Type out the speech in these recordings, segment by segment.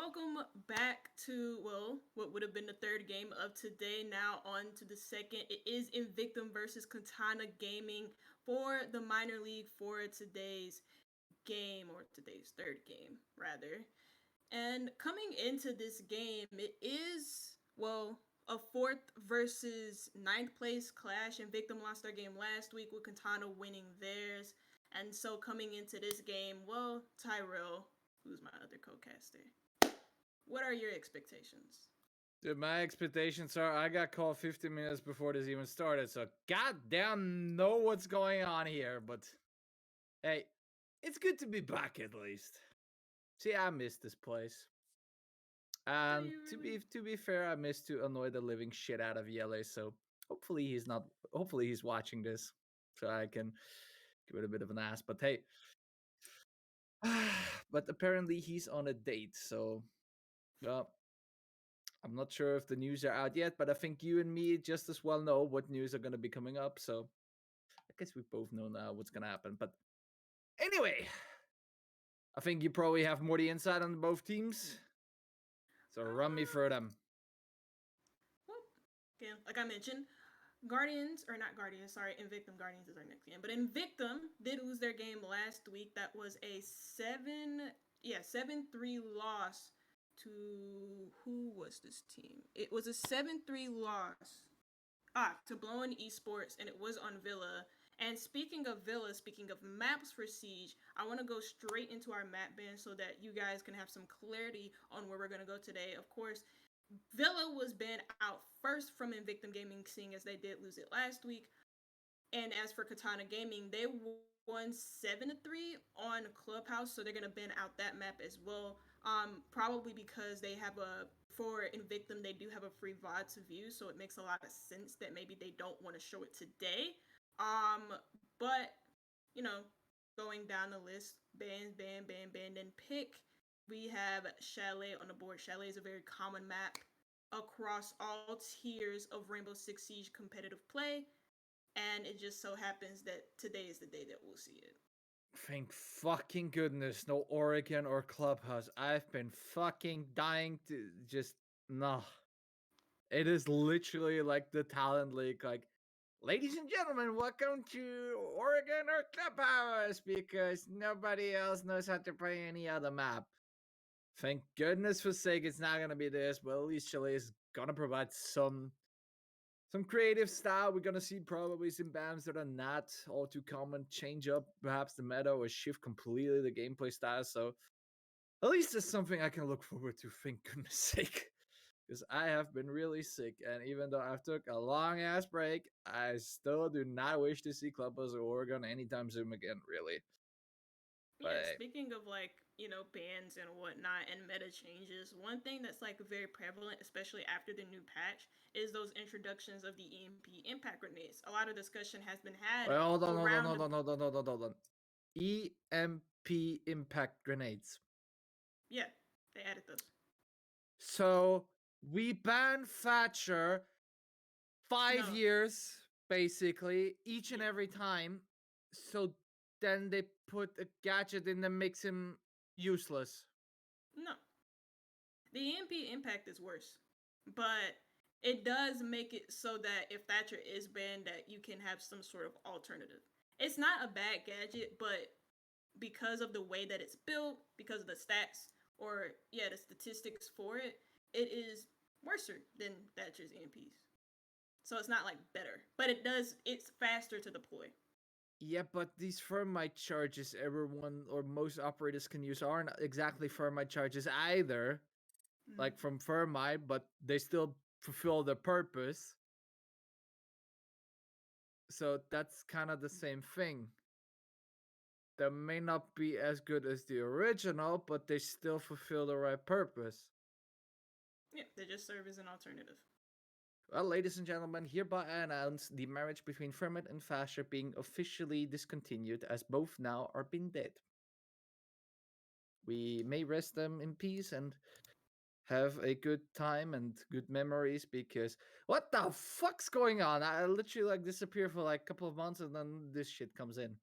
welcome back to, what would have been the third game of today. Now on to the second. It is Invictum versus Katana Gaming for the minor league for today's game, or today's third game, rather. And coming into this game, it is, a fourth versus ninth place clash. Invictum lost their game last week with Katana winning theirs. And so coming into this game, Tyrell, who's my other co-caster, what are your expectations? Dude, my expectations are I got called 15 minutes before this even started, so goddamn know what's going on here. But hey, it's good to be back at least. See, I missed this place. And to be fair, I missed to annoy the living shit out of Yele, so hopefully he's not hopefully he's watching this. So I can give it a bit of an ass. But hey. But apparently he's on a date, so well, I'm not sure if the news are out yet, but I think you and me just as well know what news are going to be coming up. So I guess we both know now what's going to happen. But anyway, I think you probably have more the insight on both teams. So run me through them. Well, again, like I mentioned, Guardians, or not Guardians, sorry, Invictum Guardians is our next game. But Invictum did lose their game last week. That was a 7-3 loss to, who was this team? It was a 7-3 loss to Blowing Esports, and it was on Villa. And speaking of Villa, speaking of maps for Siege, I want to go straight into our map ban so that you guys can have some clarity on where we're going to go today. Of course, Villa was banned out first from Invictum Gaming, seeing as they did lose it last week. And as for Katana Gaming, they won 7-3 on Clubhouse, so they're gonna ban out that map as well. Probably because they have for Invictum, they do have a free VOD to view, so it makes a lot of sense that maybe they don't want to show it today. But you know, going down the list, ban, then pick. We have Chalet on the board. Chalet is a very common map across all tiers of Rainbow Six Siege competitive play, and it just so happens that today is the day that we'll see it. Thank fucking goodness, no Oregon or Clubhouse. I've been fucking dying to just no. It is literally like the talent league, like, ladies and gentlemen, welcome to Oregon or Clubhouse, because nobody else knows how to play any other map. Thank goodness for sake it's not gonna be this, but at least Chile is gonna provide some creative style. We're gonna see probably some BAMs that are not all too common change up perhaps the meta or shift completely the gameplay style. So at least it's something I can look forward to, thank goodness sake. Because I have been really sick, and even though I've took a long ass break, I still do not wish to see Clubhouse or Oregon anytime soon again, really. But yeah, speaking of bans and whatnot and meta changes, one thing that's very prevalent, especially after the new patch, is those introductions of the EMP impact grenades. A lot of discussion has been had. Wait, hold on. EMP impact grenades. Yeah, they added those. So we banned Thatcher 5 years, basically, each and every time. So then they put a gadget in that makes him useless. No. The EMP impact is worse. But it does make it so that if Thatcher is banned, that you can have some sort of alternative. It's not a bad gadget, but because of the way that it's built, because of the stats, or the statistics for it, it is worse than Thatcher's EMPs. So it's not better, but it's faster to deploy. Yeah, but these thermite charges everyone or most operators can use aren't exactly thermite charges either. Like from thermite, but they still fulfill their purpose. So that's kind of the same thing. They may not be as good as the original, but they still fulfill the right purpose. Yeah, they just serve as an alternative. Well, ladies and gentlemen, hereby I announce the marriage between Thermite and Thatcher being officially discontinued, as both now are being dead. We may rest them in peace and have a good time and good memories, because what the fuck's going on? I literally disappear for a couple of months and then this shit comes in.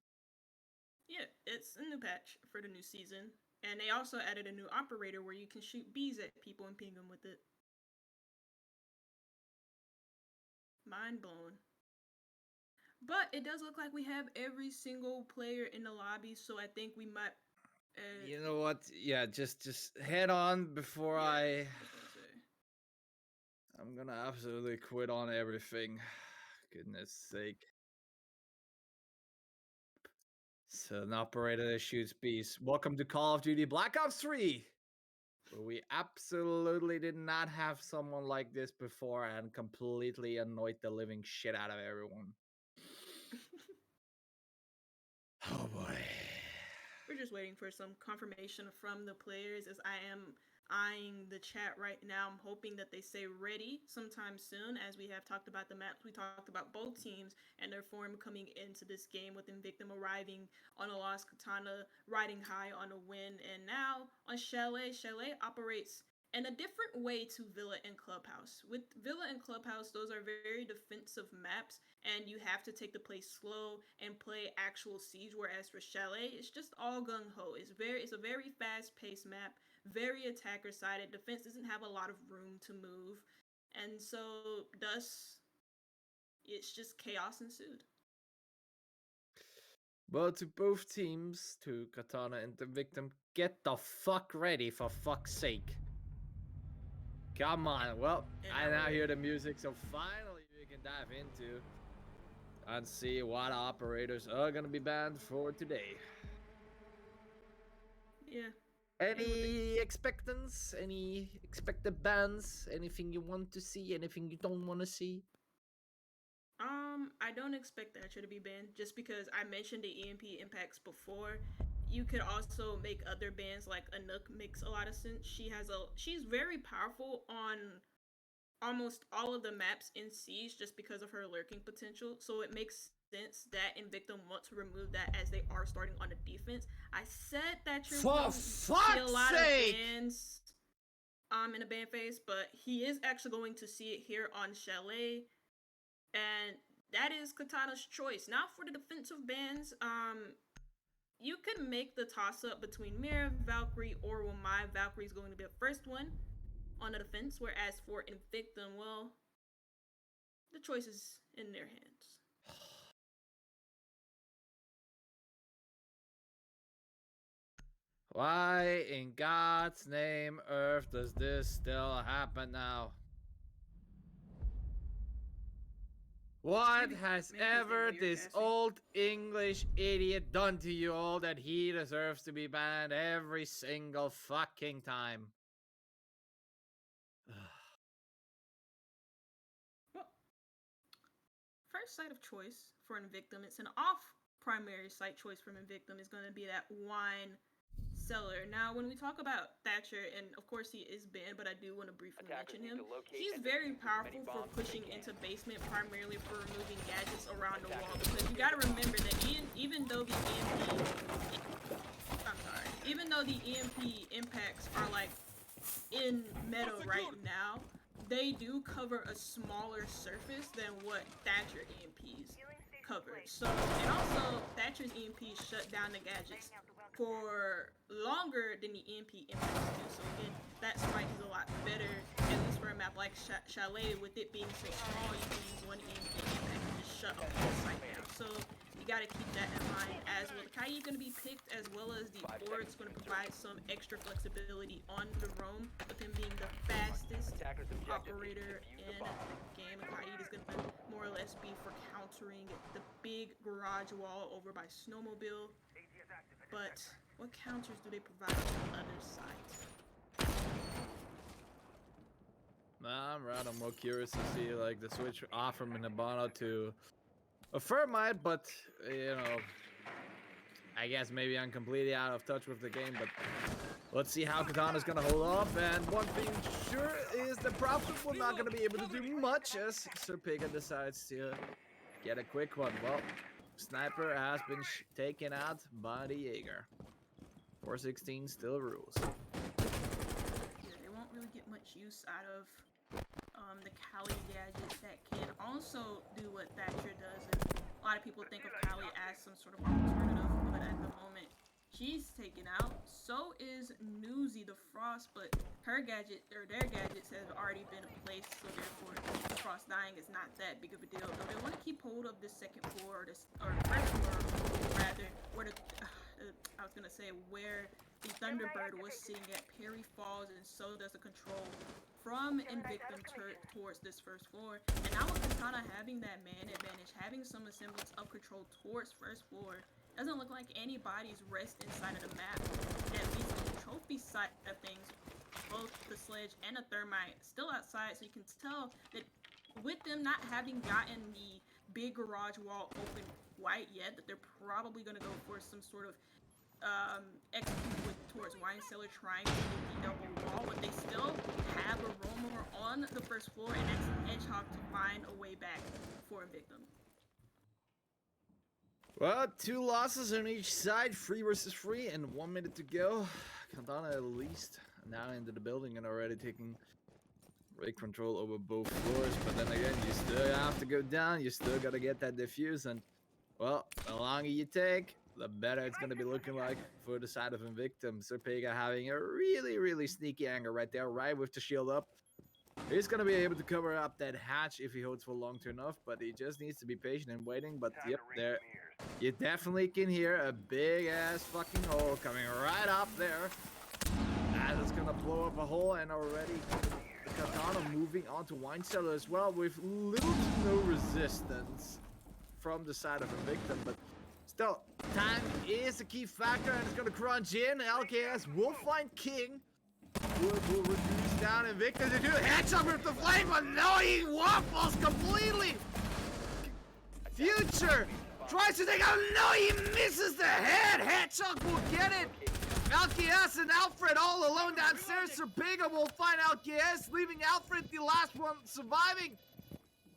Yeah, it's a new patch for the new season. And they also added a new operator where you can shoot bees at people and ping them with it. Mind blown. But it does look like we have every single player in the lobby, so I think we might. You know what? Yeah, just head on before I'm gonna absolutely quit on everything. Goodness sake. So an operator that shoots bees. Welcome to Call of Duty Black Ops 3. Where we absolutely did not have someone like this before and completely annoyed the living shit out of everyone. Oh boy. We're just waiting for some confirmation from the players as I am eyeing the chat right now. I'm hoping that they say ready sometime soon, as we have talked about the maps. We talked about both teams and their form coming into this game, with Invictum arriving on a loss, Katana riding high on a win, and now on Chalet. Chalet operates in a different way to Villa and Clubhouse. With Villa and Clubhouse, those are very defensive maps, and you have to take the play slow and play actual siege. Whereas for Chalet, it's just all gung ho. It's a very fast paced map, very attacker sided. Defense doesn't have a lot of room to move, and so thus it's just chaos ensued. Well, to both teams, to Katana and Invictum, get the fuck ready, for fuck's sake. Come on. Well, I now hear the music, so finally we can dive into and see what operators are gonna be banned for today. Yeah. Any expectants? Any expected bans? Anything you want to see? Anything you don't want to see? I don't expect Thatcher to be banned just because I mentioned the EMP impacts before. You could also make other bans, like a Nook makes a lot of sense. She's very powerful on almost all of the maps in Siege just because of her lurking potential. So it makes sense that Invictum want to remove that as they are starting on the defense. I said Thatcher for see a lot sake! of bans in a ban phase, but he is actually going to see it here on Chalet. And that is Katana's choice. Now for the defensive bans, you could make the toss up between Mira, Valkyrie, or Wamai. Valkyrie is going to be the first one on the defense, whereas for Invictum, well, the choice is in their hands. Why in God's name, Earth, does this still happen now? What has ever this old English idiot done to you all that he deserves to be banned every single fucking time? Well, first site of choice for Invictum, it's an off primary site choice from Invictum, is going to be that wine cellar. Now, when we talk about Thatcher, and of course he is banned, but I do want to briefly mention him. He's very powerful for pushing into basement, primarily for removing gadgets around the wall. Because you got to remember that even though the EMP impacts are like in meta right now, they do cover a smaller surface than what Thatcher EMPs cover. So, and also Thatcher's EMPs shut down the gadgets for longer than the EMP impacts do. So again, that spike is a lot better, at least for a map like Chalet. With it being so small, you can use one EMP impact and just shut off the site down. So you gotta keep that in mind as well. The Kai is gonna be picked, as well as the board's gonna provide some extra flexibility on the roam, with him being the fastest operator in the game. The Kai is gonna more or less be for countering the big garage wall over by Snowmobile. But what counters do they provide on the other side? I'm rather more curious to see like the switch off from Nabana to a Thermite, but you know, I guess maybe I'm completely out of touch with the game, but let's see how Katana's gonna hold up. And one thing sure is the Prophet will not gonna be able to do much as Sir Piga decides to get a quick one. Well, Sniper has been taken out by the Jaeger. 416 still rules. Yeah, they won't really get much use out of the Kali gadget that can also do what Thatcher does. And a lot of people think of Kali as some sort of alternative, but at the moment, She's taken out. So is Newsy the Frost, but her gadget or their gadgets have already been placed, so therefore Frost dying is not that big of a deal. Though they want to keep hold of the second floor or first floor rather, where the I was gonna say where the Thunderbird was sitting at. Perry falls, and so does the control from Invictum towards this first floor. And now with Katana having that man advantage, having some semblance of control towards first floor, doesn't look like anybody's rest inside of the map. At least on the trophy side of things, both the sledge and the thermite still outside, so you can tell that with them not having gotten the big garage wall open quite yet, that they're probably going to go for some sort of execute towards wine cellar, trying to get the elbow wall, but they still have a roamer on the first floor, and that's Hedgehog to find a way back for a victim. Well, 2 losses on each side, 3 versus 3, and 1 minute to go. Katana at least now into the building and already taking great control over both floors. But then again, you still have to go down. You still got to get that defuse, and well, the longer you take, the better it's going to be looking like for the side of Invictum. Serpega having a really sneaky angle right there, right with the shield up. He's going to be able to cover up that hatch if he holds for long enough, but he just needs to be patient and waiting. But yep, there, you definitely can hear a big-ass fucking hole coming right up there. That is going to blow up a hole, and already the Katana moving onto Wine Cellar as well with little to no resistance from the side of Invictum. But still, time is a key factor, and it's going to crunch in. LKS will find King. Will reduce down Invictum to do a headshot with the flame, but no, he waffles completely. Future tries to take out, no, he misses the head. Hedgehog will get it. LKS and Alfred all alone downstairs. Serpega will find LKS, leaving Alfred the last one surviving.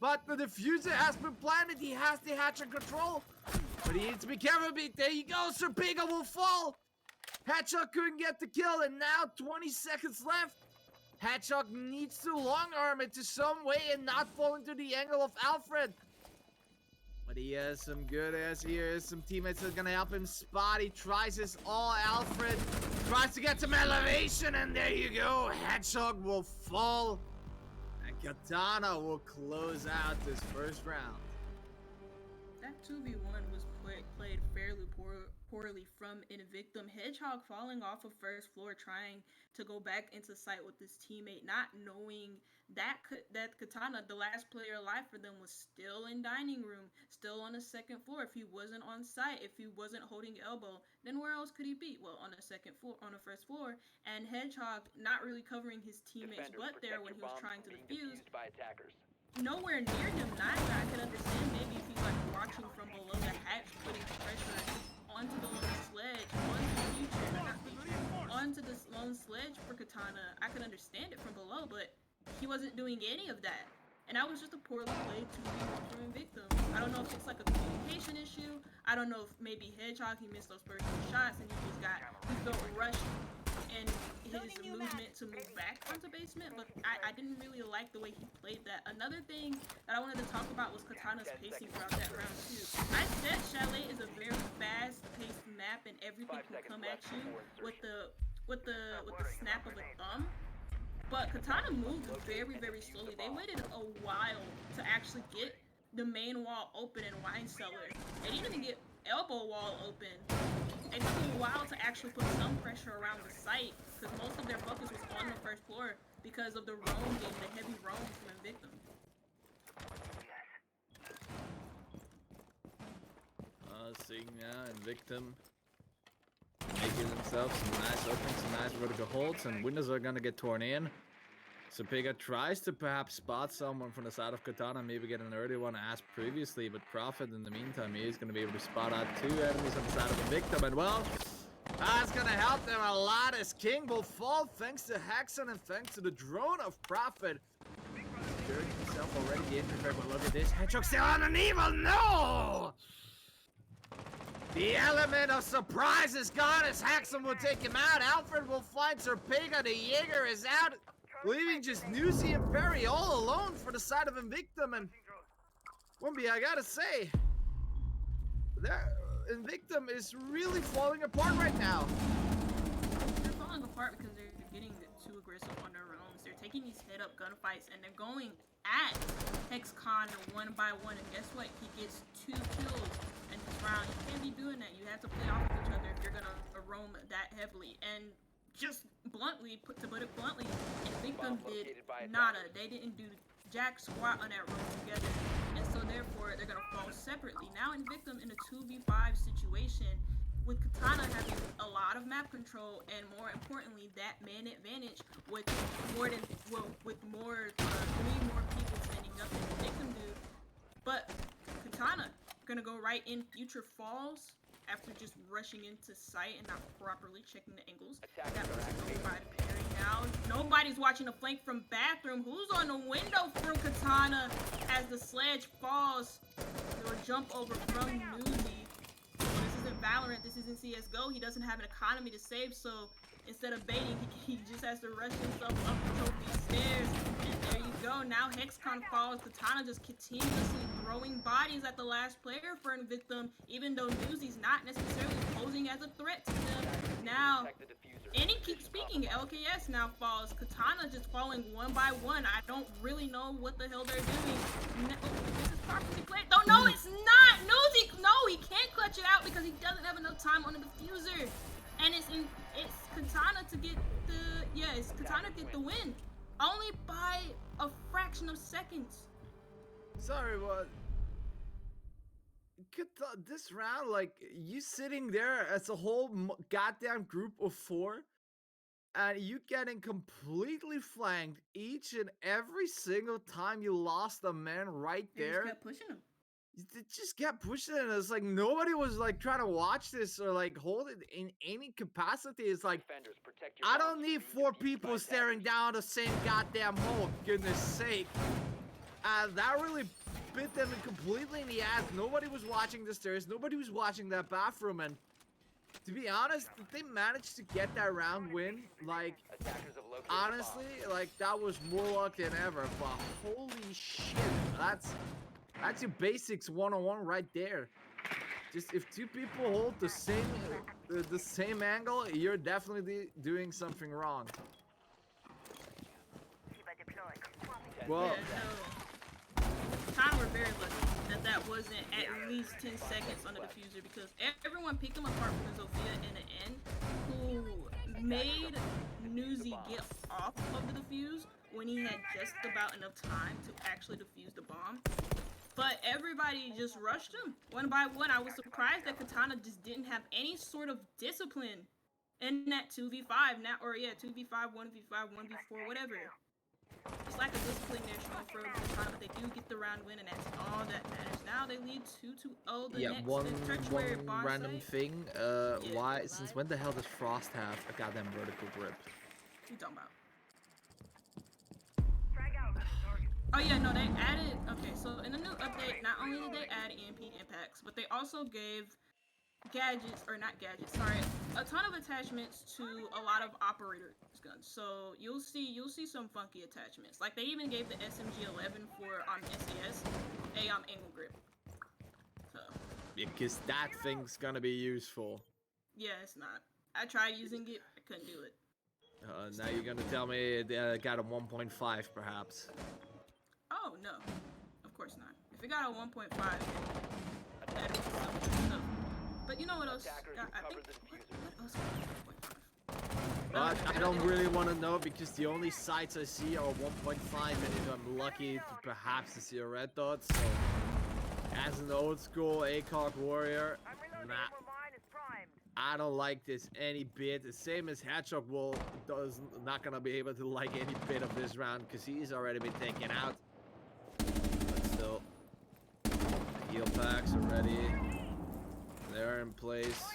But the diffuser has been planted. He has the hatch in control. But he needs to be careful. There you go. Serpega will fall. Hedgehog couldn't get the kill, and now 20 seconds left. Hedgehog needs to long arm it to some way and not fall into the angle of Alfred. But he has some good ass here. Some teammates are gonna help him spot. He tries his all. Alfred tries to get some elevation, and there you go. Hedgehog will fall, and Katana will close out this first round. That 2v1 was played fairly poorly from Invictum. Hedgehog falling off of first floor, trying to go back into sight with his teammate, not knowing that Katana, the last player alive for them, was still in dining room, still on the second floor. If he wasn't on site, if he wasn't holding elbow, then where else could he be? Well, on the second floor, on the first floor. And Hedgehog not really covering his teammate's butt there when he was trying to defuse. Nowhere near him neither. I can understand maybe if he's like watching from below the hatch, putting pressure onto the lone sledge, onto the lone sledge for Katana. I can understand it from below, but he wasn't doing any of that. And that was just a poorly played 2v1 from Invictum. I don't know if it's like a communication issue. I don't know if maybe Hedgehog, he missed those first 2 shots and he felt rushed in his movement to move back onto basement, but I didn't really like the way he played that. Another thing that I wanted to talk about was Katana's pacing throughout that round too. I said Chalet is a very fast-paced map, and everything can come at you with the snap of a thumb. But Katana moved very slowly. They waited a while to actually get the main wall open in Wine Cellar. They didn't even get elbow wall open. It took a while to actually put some pressure around the site, because most of their focus was on the first floor because of the roam game, the heavy roam from Invictum. Seeing now Invictum making themselves some nice openings, some nice vertical holds, and windows are gonna get torn in. Serpega tries to perhaps spot someone from the side of Katana, maybe get an early one as previously, but Prophet in the meantime, he is going to be able to spot out 2 enemies on the side of Invictum, and well, that's going to help them a lot as King will fall thanks to Hexon and thanks to the drone of Prophet. Securing himself already the entry frame, but look at this, Hedgehog still on an evil, no! The element of surprise is gone as Hexon will take him out. Alfred will find Serpega, the Jaeger is out, leaving just Newsy and Perry all alone for the side of Invictum. And Wimpy, I gotta say, Invictum is really falling apart right now. They're falling apart because they're getting too aggressive on their own. They're taking these head-up gunfights and they're going at HexCon one by one. And guess what? He gets 2 kills in this round. You can't be doing that. You have to play off of each other if you're gonna roam that heavily. And just bluntly, to put it bluntly, Invictum did nada. They didn't do jack squat on that roam together. And so therefore, they're gonna fall separately. Now Invictum in a 2v5 situation, with Katana having a lot of map control and more importantly that man advantage with more 3 more people standing up than the victim do. But Katana gonna go right in future falls after just rushing into sight and not properly checking the angles. That was over by the parry. Now nobody's watching the flank from bathroom. Who's on the window from Katana as the sledge falls? There a jump over from Newsy. Valorant, this isn't CSGO, he doesn't have an economy to save, so instead of baiting, he just has to rush himself up the trophy stairs, and there you go. Now HexCon falls, Katana just continuously throwing bodies at the last player for Invictum, even though Newsy's not necessarily posing as a threat to them. Now, and he keeps speaking, LKS now falls, Katana just falling one by one. I don't really know what the hell they're doing. No, this is properly played. Oh no, it's not! Newsy, no, he can't clutch it out because he doesn't have enough time on the diffuser. And it's Katana to get the win. Only by a fraction of seconds. Sorry, what? This round, like, you sitting there as a whole goddamn group of 4, and you getting completely flanked each and every single time you lost a man right there. They just kept pushing him. They just kept pushing it. It's like nobody was like trying to watch this or like hold it in any capacity. It's like, I don't need 4 people staring down the same goddamn hole, goodness sake. That really bit them completely in the ass. Nobody was watching the stairs. Nobody was watching that bathroom. And to be honest, if they managed to get that round win, like, honestly, like, that was more luck than ever. But holy shit, that's your basics 101 right there. Just if 2 people hold the same angle, you're definitely doing something wrong. Well, yeah, no. Kind of were very lucky that wasn't at least 10 seconds on the diffuser, because everyone picked him apart from Zofia in the end, who made Newsy get off of the defuse when he had just about enough time to actually defuse the bomb. But everybody just rushed him one by one. I was surprised that Katana just didn't have any sort of discipline in that 2v5 now, or yeah, 2v5, 1v5, 1v4, whatever. It's like a discipline there showing for Katana, but they do get the round win, and that's all that matters. Now they lead 2-0. The next one random site. thing. Why? Since when the hell does Frost have a goddamn vertical grip? What you talking about? Oh yeah, no, they added, okay, so in the new update, not only did they add EMP impacts, but they also gave gadgets, or not gadgets, sorry, a ton of attachments to a lot of operators guns. So you'll see some funky attachments. Like they even gave the SMG-11 for SES a angle grip. So because that thing's gonna be useful. Yeah, it's not. I tried using it, I couldn't do it. Now you're gonna tell me they got a 1.5 perhaps. Oh no, of course not. If it got a 1.5, that'd be some stuff. But you know what else? I think what else got 1.5? I don't really want to know, because the only sites I see are 1.5, and if I'm lucky to perhaps to see a red dot. So as an old school ACOG warrior, nah, I don't like this any bit. The same as Hedgehog will not gonna be able to like any bit of this round, because he's already been taken out. But still, heal packs are ready. They're in place.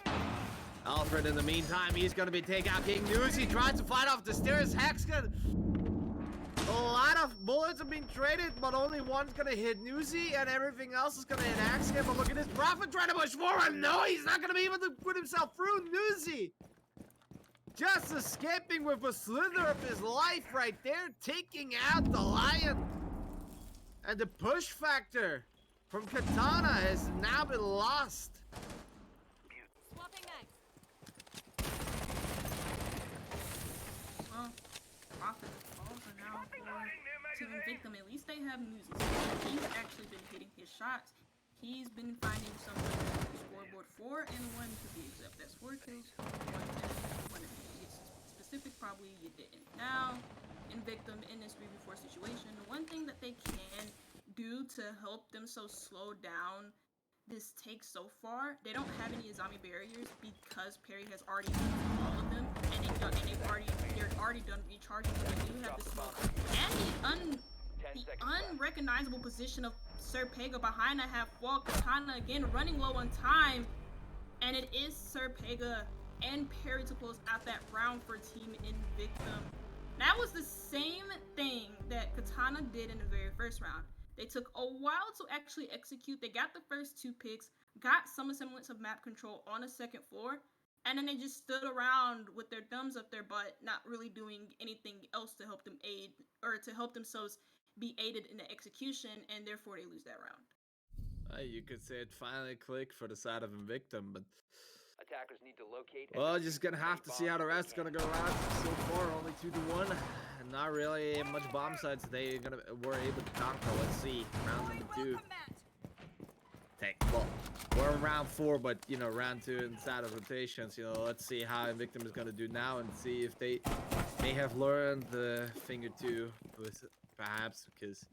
Alfred, in the meantime, he's gonna be taking out King Newsy. Tries to fight off the stairs. Hexkin. A lot of bullets have been traded, but only one's gonna hit Newsy, and everything else is gonna hit Axkin. But look at this Prophet trying to push forward. No, he's not gonna be able to put himself through. Newsy just escaping with a slither of his life right there, taking out the Lion. And the push factor from Katana has now been lost. offensive calls are now for Team Invictum. At least they have Newsy. He's actually been hitting his shots. He's been finding some on the scoreboard, 4 and 1 to be exact. That's 4 kills, 1 death, 1 if you get specific, probably you didn't. Now, Invictum in this 3v4 situation, the one thing that they can do to help them slow down this take so far, they don't have any zombie barriers because Perry has already used all of them, and they're already done recharging. So they do have the smoke and the unrecognizable position of Sir Pega behind a half wall. Katana again running low on time, and it is Sir Pega and Perry to close out that round for Team Invictum. That was the same thing that Katana did in the very first round. They took a while to actually execute. They got the first 2 picks, got some semblance of map control on the second floor, and then they just stood around with their thumbs up their butt, not really doing anything else to help them aid, or to help themselves be aided in the execution, and therefore they lose that round. You could say it finally clicked for the side of Invictum, but attackers need to locate. well, just gonna have to see how the rest is gonna go around. So far, only 2-1, and not really much bomb sites they were able to conquer. Let's see, round number 2. Well, we're in round 4, but you know, round 2 inside of rotations. You know, let's see how Invictum is gonna do now, and see if they may have learned the thing or two, perhaps, because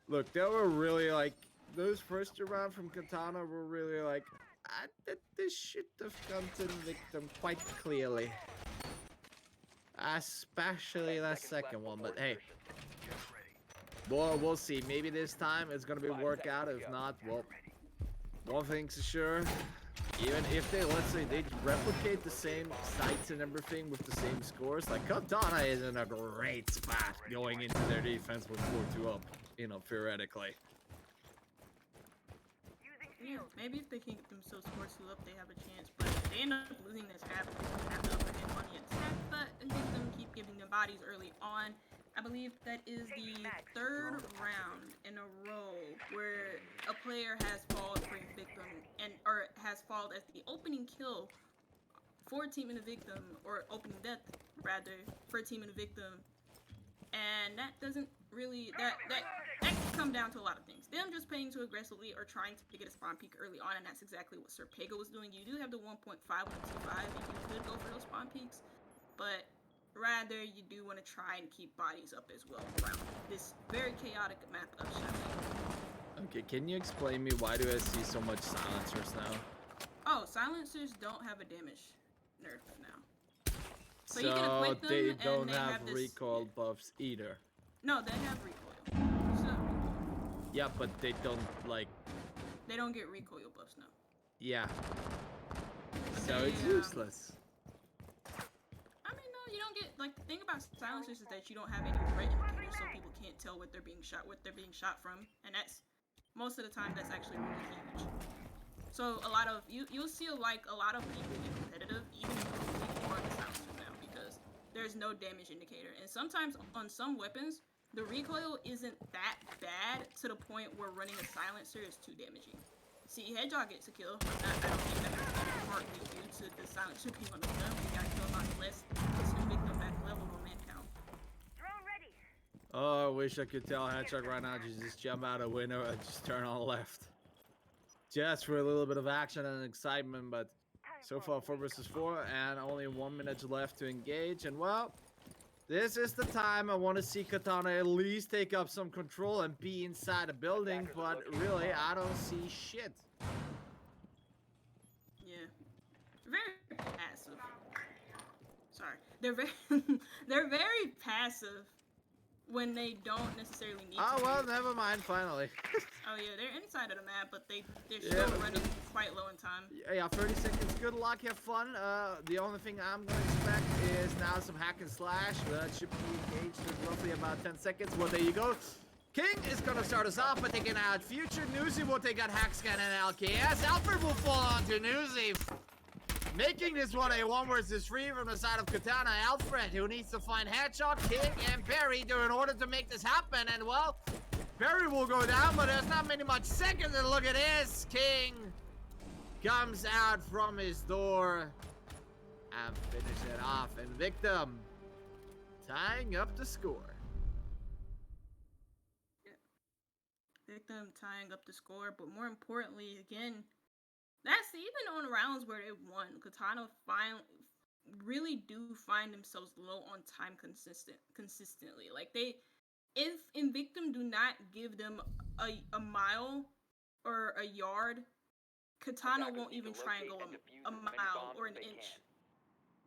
look, they were really like those first 2 rounds from Katana were really like, I bet this should have come to Invictum quite clearly. Especially that second one, but hey. Well, we'll see. Maybe this time it's gonna be work out. If not, well, one thing's for sure. Even if they, let's say, they replicate the same sites and everything with the same scores, like Katana is in a great spot going into their defense with 4-2 up, you know, theoretically. Yeah, maybe if they can get themselves 4-2 up, they have a chance. But if they end up losing this half, they have the upper hand on the attack. But Invictum keep giving them bodies early on. I believe that is the 3rd round in a row where a player has fallen for Invictum, or has fallen as the opening kill for Team Invictum, or opening death rather for Team Invictum. And that doesn't really, that can come down to a lot of things. Them just playing too aggressively or trying to get a spawn peek early on, and that's exactly what Sir Pega was doing. You do have the 1.5 and 2.5, and you could go for those spawn peeks, but rather you do want to try and keep bodies up as well around this very chaotic map of Shadow. Okay, can you explain me why do I see so much silencers now? Oh, silencers don't have a damage nerf now. So you can equip them, they and don't they have this, recoil buffs either. No, they have recoil. So, yeah, but they don't like. They don't get recoil buffs now. Yeah. So it's useless. I mean, no, you don't get, like, the thing about silencers is that you don't have any red indicators, so people can't tell what they're being shot from, and that's most of the time that's actually really huge. So a lot of you'll see a lot of people get competitive even if you run the silencer now, because there's no damage indicator, and sometimes on some weapons the recoil isn't that bad to the point where running a silencer is too damaging. See, Hedgehog gets a kill. I don't think that is partly due to the silencer being on the gun. We got killed on less. It's Invictum back level on man count. Drone ready. Oh, I wish I could tell Hedgehog right now to just jump out a window and just turn on left. Just for a little bit of action and excitement, but so far 4 versus 4 and only 1 minute left to engage, and well, this is the time I want to see Katana at least take up some control and be inside a building, but really, I don't see shit. Yeah. Very passive. Sorry. They're very passive when they don't necessarily need to. Oh, well, never mind, finally. Oh yeah, they're inside of the map, but they're still running quite low in time. Yeah, 30 seconds. Good luck, have fun. The only thing I'm gonna expect is now some hack and slash. That should be engaged in roughly about 10 seconds. Well, there you go. King is gonna start us off by taking out Future. Newsy will take out Hack Scan and LKS. Alfred will fall onto Newsy, making this one a 1 versus 3 from the side of Katana. Alfred, who needs to find Hedgehog, King, and Perry in order to make this happen. And well, Perry will go down, but there's not much seconds. And look at this. King comes out from his door and finishes it off. Invictum tying up the score. Victim tying up the score, but more importantly, again, that's even on rounds where they won. Katana really do find themselves low on time consistently. Like if Invictum do not give them a mile or a yard, Katana won't even try and go a mile or an inch.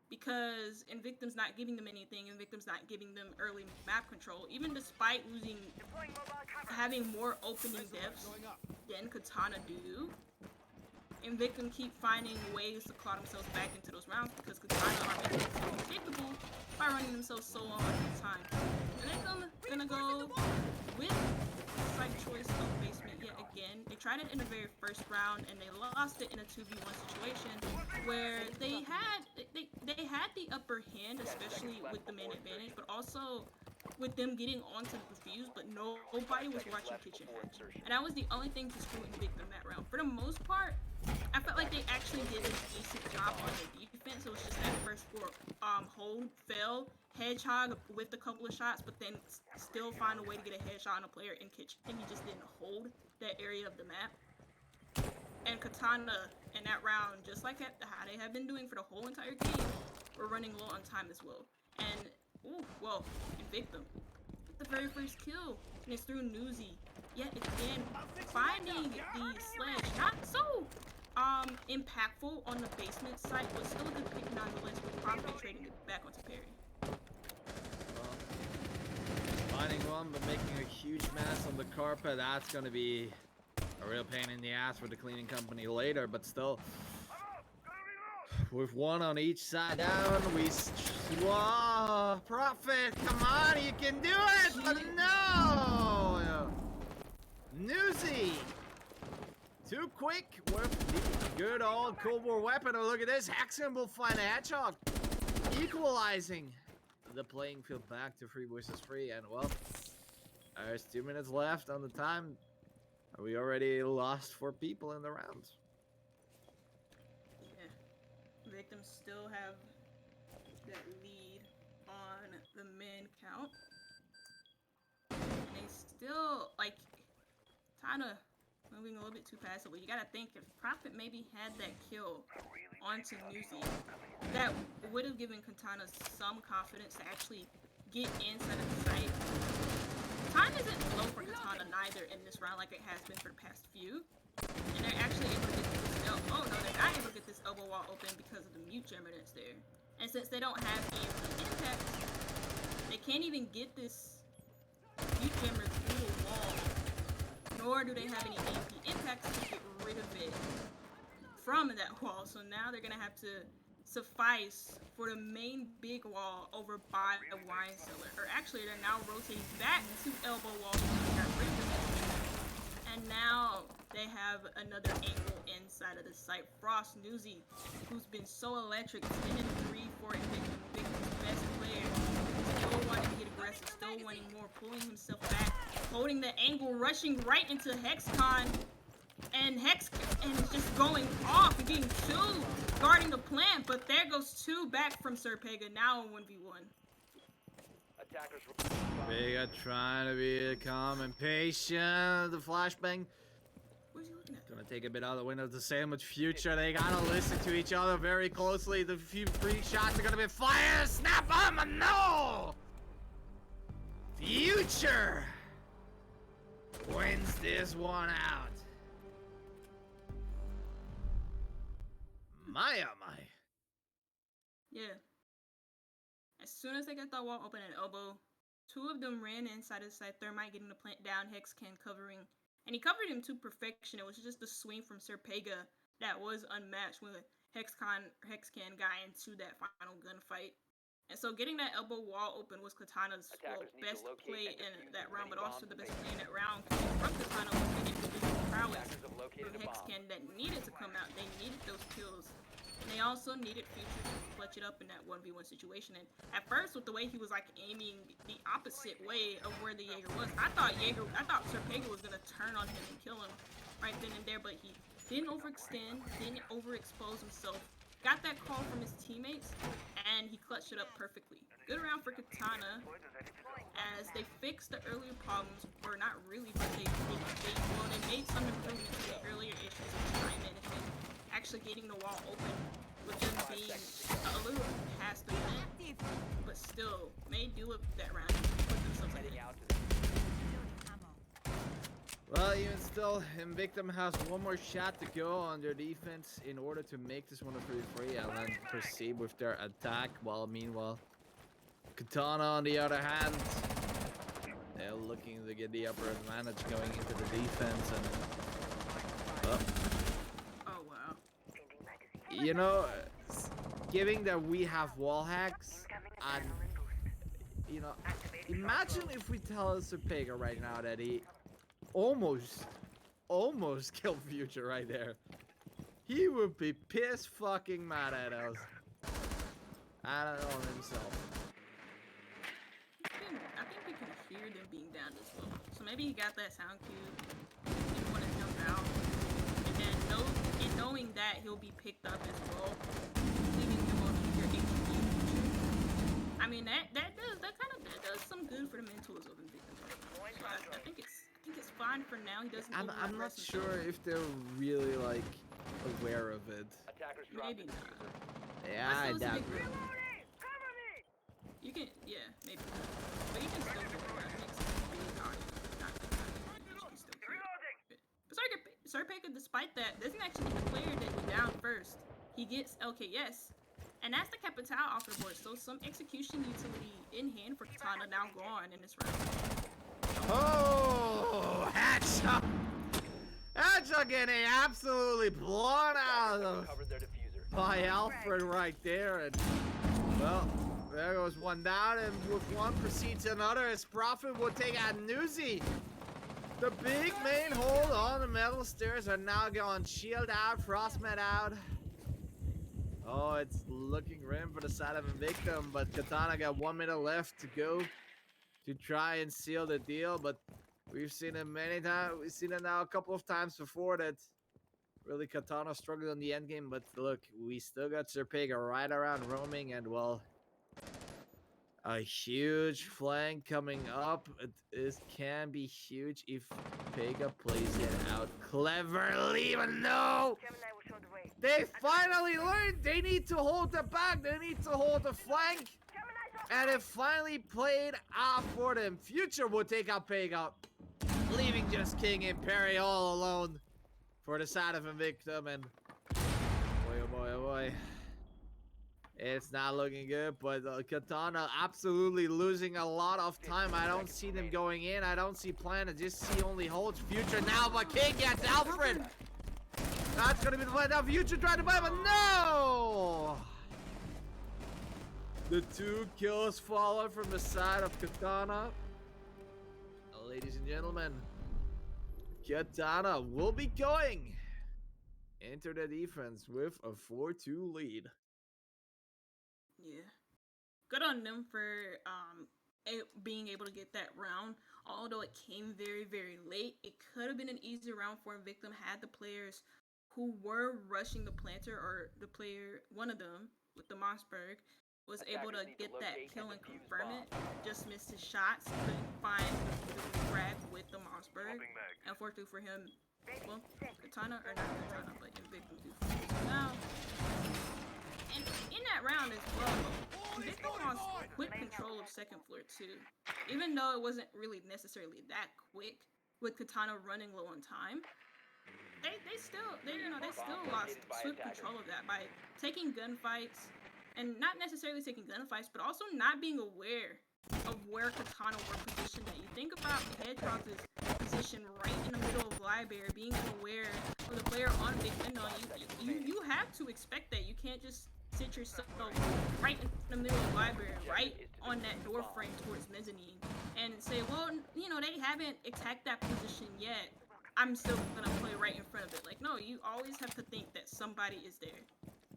Because Invictum's not giving them anything, Invictum's not giving them early map control, even despite having more opening depths than Katana do. Invictum keep finding ways to claw themselves back into those rounds because Katana are making themselves capable by running themselves so long at a time. Invictum gonna go with side choice of basement yet again. They tried it in the very first round and they lost it in a 2v1 situation where they had the upper hand, especially with the man advantage, but also with them getting onto the defuse, but nobody was watching Kitchen Hatch. And that was the only thing to screw Invictum that round. For the most part, I felt like they actually did a decent job on their defense. It was just that first hold fail, Hedgehog with a couple of shots, but then still find a way to get a headshot on a player in Kitchen. He just didn't hold that area of the map. And Katana in that round, just like how they have been doing for the whole entire game, were running low on time as well. And Invictum, the very first kill, and it's through Newsy. Yet again, finding the sledge, not so impactful on the basement site, was still a good pick nonetheless, with properly trading it back onto Perry. Well, finding one, but making a huge mess on the carpet, that's gonna be a real pain in the ass for the cleaning company later, but still. With one on each side down, whoa, Prophet, come on, you can do it! But no! Newsy! Too quick with the good old Cold War weapon. Oh, look at this, Hexen will find a Hedgehog. Equalizing the playing field back to 3 versus 3, and well, there's 2 minutes left on the time. We already lost 4 people in the round. Victims still have that lead on the man count. And they still, kinda moving a little bit too passively. You gotta think, if Prophet maybe had that kill onto Newsy, that would have given Katana some confidence to actually get inside of the site. Time isn't low for Katana neither in this round like it has been for the past few. And they're actually able to get this they're not able to get this elbow wall open because of the mute jammer that's there. And since they don't have EMP impact, they can't even get this mute jammer through the wall. Nor do they have any EMP impacts to get rid of it from that wall. So now they're gonna have to suffice for the main big wall over by a wine cellar. Or actually, they're now rotating back to elbow wall because they got rid of it. And now they have another angle inside of the site. Frost Newsy, who's been so electric, 10 and 3 for Invictum, Invictum's best player, still wanting to get aggressive, still wanting more, pulling himself back, holding the angle, rushing right into Hexcon, and is just going off and getting 2, guarding the plant, but there goes 2 back from Serpega, now in 1v1. Vega trying to be calm and patient. The flashbang. Where's he looking at? Gonna take a bit out of the window to say much future. They gotta listen to each other very closely. The few free shots are gonna be fire. Snap on, no! Future wins this one out. My oh my. Yeah. As soon as they got that wall open at elbow, 2 of them ran inside of the site. Thermite getting the plant down, Hexcan covering. And he covered him to perfection. It was just the swing from Serpega that was unmatched when Hexcan guy into that final gunfight. And so getting that elbow wall open was Katana's best play in that round, but also the best play in that round from Katana was the individual prowess from Hexcan that needed to come out. They needed those kills. And they also needed Future to clutch it up in that 1v1 situation. And at first, with the way he was aiming the opposite way of where the Jaeger was, I thought Serpega was gonna turn on him and kill him right then and there, but he didn't overextend, didn't overexpose himself, got that call from his teammates, and he clutched it up perfectly. Good round for Katana, as they fixed the earlier problems, or not really, but they made some improvements to the earlier issues of Diamond and actually getting the wall open with them being a little past the limit, but still made do with that round and put themselves ahead. Well, even still, Invictum has one more shot to go on their defense in order to make this one a 3-3 and then proceed with their attack. While meanwhile, Katana on the other hand, they're looking to get the upper advantage going into the defense and Oh wow. you know, given that we have wall hacks and you know, imagine if we tell Supega right now that he almost killed Future right there. He would be pissed fucking mad at us. I don't know himself. I think we can hear them being down as well. So maybe he got that sound cue. He want to jump out. And then knowing that he'll be picked up as well, leaving him on your HQ. I mean that does some good for the mentals of Invictum. So I think it's fine for now. He doesn't. I'm not sure if they're really like aware of it. Attackers Maybe dropping not. diffuser. Yeah, I doubt it. You can, yeah, maybe not. But you can still do it. It makes it really hard. Not good. You can still do it. But Serpeka, despite that, doesn't actually get the player that he down first. He gets LKS. And that's the Capital off the board. So some execution utility in hand for Katana now gone in this round. Oh, Hatshot! Hatshot getting absolutely blown out of Covered their diffuser. by Alfred right there, and well, there goes one down, and with one proceeds another as Prophet will take out Newsy. The big main hold on the metal stairs are now going shield out, frostmat out. Oh, it's looking grim for the side of Invictum, but Katana got 1 minute left to go to try and seal the deal, but we've seen it many times. We've seen it now a couple of times before that really Katana struggled in the end game, but look, we still got Serpega right around roaming, and well, a huge flank coming up. It can be huge if Pega plays it out cleverly, but no! They finally learned they need to hold the back, they need to hold the flank, and it finally played out for them. Future will take out Pega, leaving just King Imperi all alone for the side of Invictum, and boy, oh boy, oh boy. It's not looking good, but Katana absolutely losing a lot of time. I don't see them going in. I don't see plan. I just see only holds Future now, but King gets Alfred. That's going to be the plan now. Future trying to buy, but no! The 2 kills fallen from the side of Katana. Ladies and gentlemen, Katana will be going into the defense with a 4-2 lead. Yeah. Good on them for being able to get that round. Although it came very, very late, it could have been an easier round for Invictum had the players who were rushing the planter, or the player, one of them with the Mossberg, was able to get that kill and confirm it. Just missed his shots, couldn't find the frag with the Mossberg. Unfortunately for him, well, Katana, or not Katana, but Invictum do. Now, and in that round as well, Invictum lost quick control of second floor too. Even though it wasn't really necessarily that quick, with Katana running low on time, they still lost swift control of that by taking gunfights, and not necessarily taking gunfights, but also not being aware of where Katana were positioned at. You think about Hedgehog's position right in the middle of library, being unaware of the player on big window. You have to expect that. You can't just sit yourself right in the middle of library, right on that door frame towards mezzanine, and say, well, you know, they haven't attacked that position yet, I'm still gonna play right in front of it. Like, no, you always have to think that somebody is there.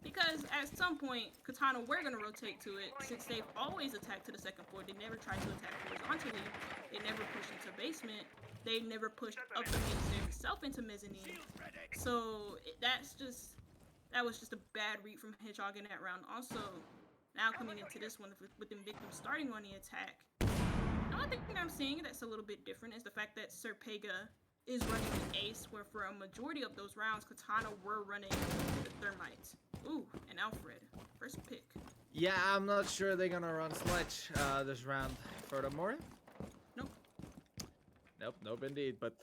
Because at some point, Katana were going to rotate to it, since they've always attacked to the second floor. They never tried to attack horizontally. They never pushed into basement. They never pushed up the main stairs itself into mezzanine. So that's just That was just a bad read from Hedgehog in that round. Also, now coming into this one with Invictum starting on the attack, the only thing I'm seeing that's a little bit different is the fact that Serpega is running the Ace, where for a majority of those rounds, Katana were running the Thermite. Ooh, and Alfred. First pick. Yeah, I'm not sure they're gonna run Sledge this round. Furthermore. Nope. Nope, indeed. But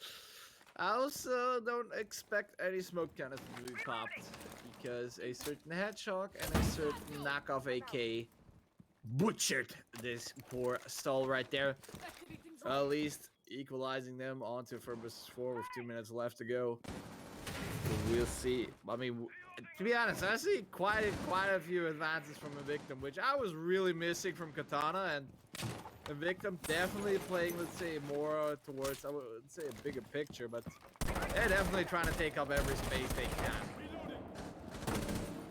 I also don't expect any smoke cannons to be popped because a certain Hedgehog and a certain knockoff AK butchered this poor stall right there. At least equalizing them onto 4 with 2 minutes left to go. We'll see. I mean, to be honest, I see quite a few advances from Invictum, which I was really missing from Katana, and Invictum definitely playing, let's say, more towards, I wouldn't say a bigger picture, but they're definitely trying to take up every space they can.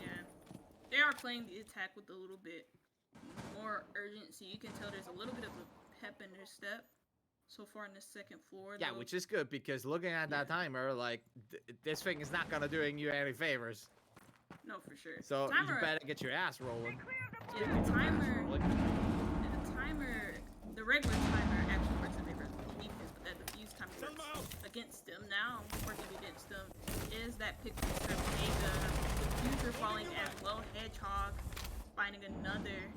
Yeah. They are playing the attack with a little bit more urgency. You can tell there's a little bit of a pep in their step so far in the second floor. Yeah, though. which is good, because looking at that timer, like, this thing is not gonna doing you any favors. No, for sure. So timer, you better get your ass rolling. Yeah, the timer, the regular timer actually works in favor of the defense, but that diffuse timer works against them. Now, working against them is that pick from Serpega, the future falling as well. Hedgehog finding another.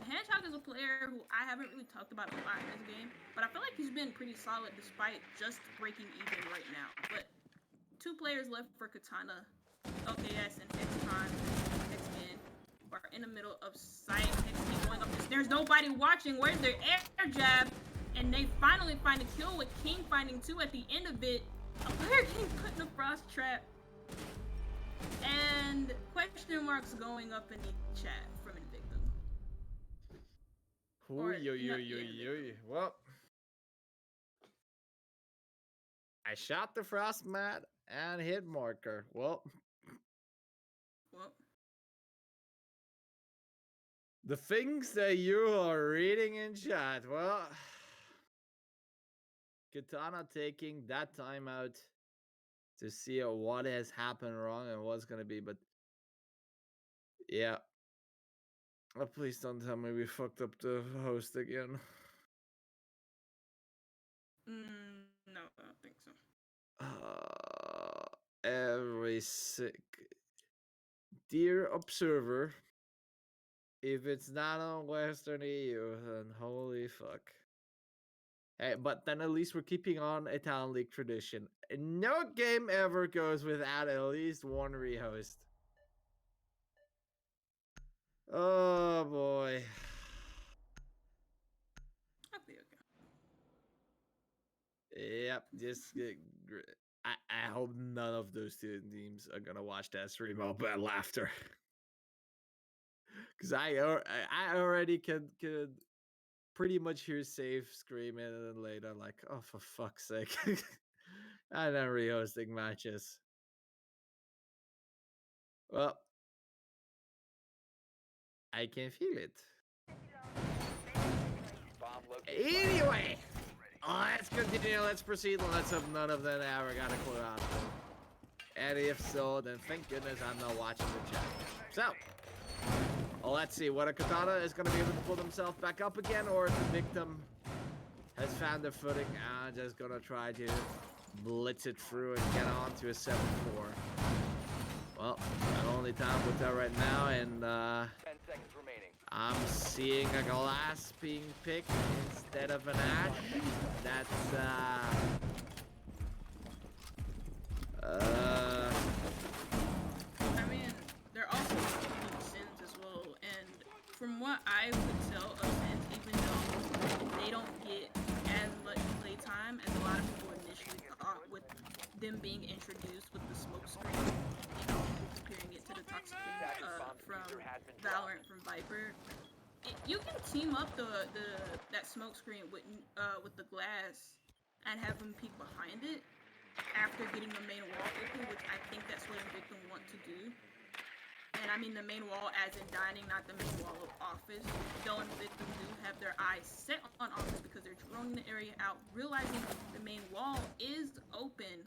Hedgehog is a player who I haven't really talked about a lot in this game, but I feel like he's been pretty solid despite just breaking even right now. But 2 players left for Katana. OKS and Hexman are in the middle of sight. Hexman going up the stairs. Nobody watching. Where's their air jab? And they finally find a kill with King finding 2 at the end of it. A player getting put in a frost trap. And question marks going up in the chat from Invictum. Well, I shot the frost mat and hit marker. Well, the things that you are reading in chat. Well, Katana taking that time out to see what has happened wrong and what's gonna be, but yeah. Oh, please don't tell me we fucked up the host again. No, I don't think so. Every sick. Dear observer, if it's not on Western EU, then holy fuck. Hey, but then at least we're keeping on a Talent League tradition. No game ever goes without at least one rehost. Oh boy. Okay. Yep, just I hope none of those 2 teams are gonna watch that stream of bad laughter. Cause I already could pretty much hear Safe screaming and then later like, oh, for fuck's sake. I'm not rehosting matches. Well, I can feel it. Anyway, let's continue. Let's proceed. Let's hope none of them ever got a clue out. And if so, then thank goodness I'm not watching the chat. So, let's see what a Katana is going to be able to pull themselves back up again, or if the victim has found their footing and just going to try to blitz it through and get on to a 7-4. Well, only time will tell right now, and 10 seconds remaining. I'm seeing a glass being picked instead of an ash. That's I mean, they're also using Sins as well, and from what I would tell of Sins, even though they don't get as much playtime as a lot of people initially thought with them being introduced with the smoke screen, you know, comparing it to the toxic from Valorant from Viper. You can team up that smoke screen with the glass and have them peek behind it after getting the main wall open, which I think that's what Invictum want to do. And I mean the main wall as in dining, not the main wall of office. Though Invictum do have their eyes set on office because they're drawing the area out, realizing the main wall is open.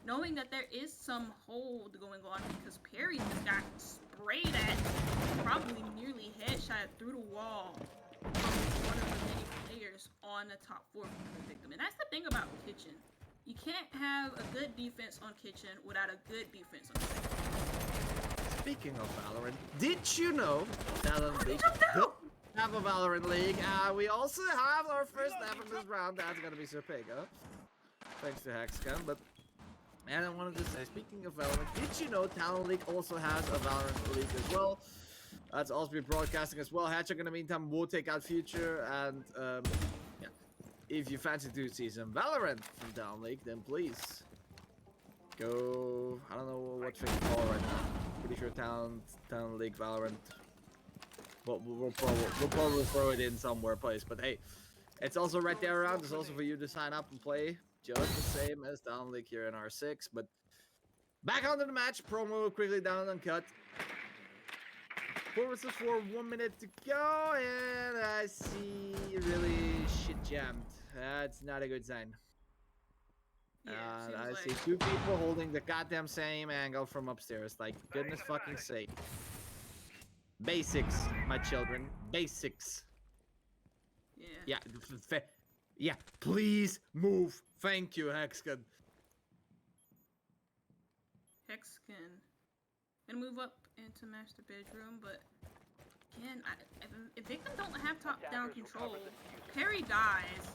knowing that there is some hold going on because Perry just got sprayed at, probably nearly headshot through the wall from one of the many players on the top 4 from Invictum. And that's the thing about Kitchen. You can't have a good defense on Kitchen without a good defense on Kitchen. Speaking of Valorant, did you know Talent League have a Valorant League? We also have our first half of this round. That's gonna be Serpega. Thanks to Hexcan, but and I wanted to say, speaking of Valorant, did you know Talent League also has a Valorant League as well? That's also be broadcasting as well. Hatchak in the meantime will take out Future, and yeah, if you fancy to see some Valorant from Talent League, then please go. I don't know what thing to call right now. Pretty sure Talent League Valorant. But we'll probably throw it in somewhere place. But hey, it's also right there around. It's also for you to sign up and play. Just the same as Talent League here in R6. But back onto the match. Promo quickly down and uncut. 4 versus 4, 1 minute to go. And I see really shit jammed. That's not a good sign. Yeah, I seems see like 2 people holding the goddamn same angle from upstairs. Like, goodness fucking sake. Basics, my children. Basics. yeah. Yeah, please move. Thank you, Hexcan. Hexcan. Gonna move up into master bedroom, but again, Invictum don't have top-down control. Perry dies,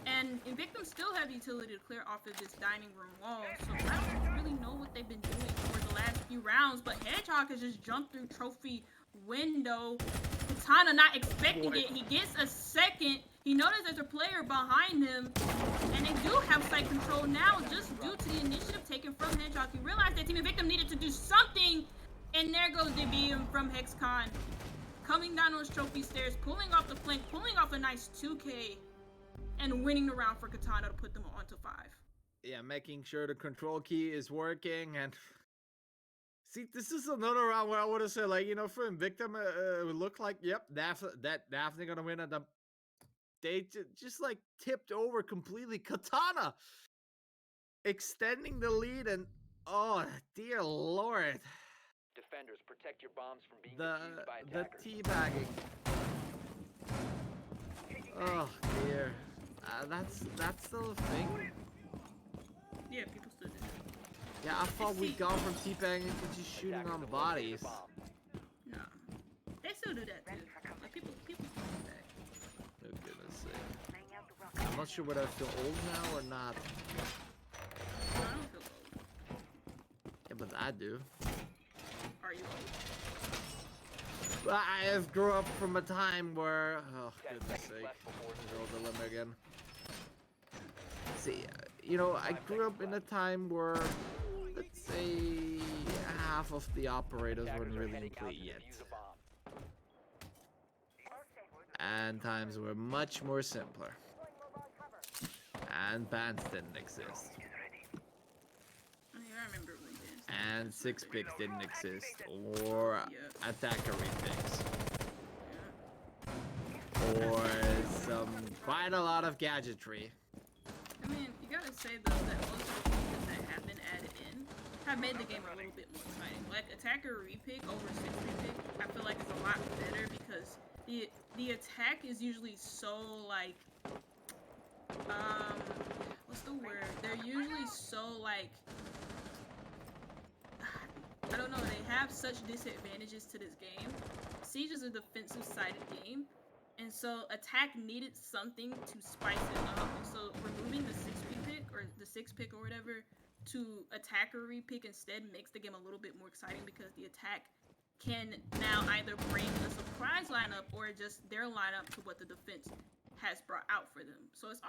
and Invictum still have utility to clear off of this dining room wall, so I don't really know what they've been doing for the last few rounds, but Hedgehog has just jumped through trophy window. Katana not expecting it. He gets a second. He noticed there's a player behind him, and they do have site control now just due to the initiative taken from Hedgehog. He realized that Team Invictum needed to do something, and there goes the BM from Hexcon. Coming down those trophy stairs, pulling off the flank, pulling off a nice 2K, and winning the round for Katana to put them onto 5. Yeah, making sure the control key is working, and see, this is another round where I would have said, like, you know, for Invictum, it would look like, yep, Daphne gonna win, and they just like tipped over completely. Katana extending the lead, and oh dear lord, Defenders, protect your bombs from being the defused by attackers. teabagging. Oh dear, that's still a thing. Yeah, people still do that. Yeah, I thought we'd gone from teabagging to just shooting Attackers on have located bodies. a bomb. No. They still do that too. Like people still do that. For goodness sake. I'm not sure whether I feel old now or not. No, I don't feel old. Yeah, but I do. Are you old? I have grew up from a time where, oh 10 goodness seconds sake, left before go the limit again. See, you know, I grew up in a time where, let's say, half of the operators weren't attackers are really heading out complete to yet, defuse a bomb. and times were much more simpler, and bans didn't exist, I mean, I remember when this. and 6-picks didn't exist, or attacker repicks. Or quite a lot of gadgetry. I mean, you gotta say though that most of the features that have been added in have made the game a little bit more exciting. Like attacker repick over 6 repick, I feel like it's a lot better because the attack is usually so like what's the word? They're usually so like I don't know, they have such disadvantages to this game. Siege is a defensive sided game. And so attack needed something to spice it up. And so removing the 6-pick or whatever to attacker repick instead makes the game a little bit more exciting because the attack can now either bring a surprise lineup or just their lineup to what the defense has brought out for them. So it's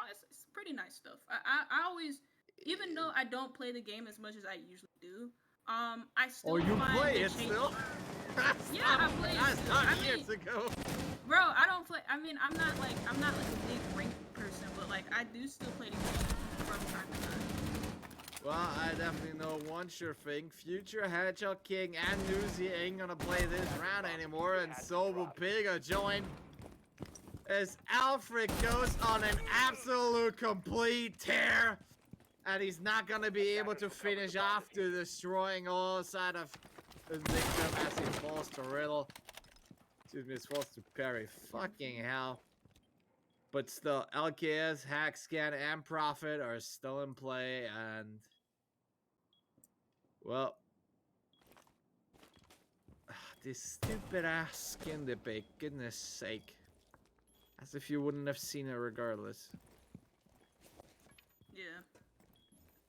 pretty nice stuff. I always, even though I don't play the game as much as I usually do, I still you find play the it change- still? Yeah, I play it That's still. not I mean, years ago. bro, I don't play. I mean, I'm not like a big rank person, but like I do still play the game from time to time. Well, I definitely know one sure thing. Future Hedgehog King and Newsy ain't gonna play this round anymore, and so will Piga join. As Alfred goes on an absolute complete tear. and he's not gonna be able to finish after destroying all side of Invictum as he falls to Riddle. Excuse me, it falls to Perry. Fucking hell. But still, LKS, Hackscan, and Prophet are still in play, and well, this stupid ass skin debate, goodness sake. As if you wouldn't have seen it regardless. Yeah.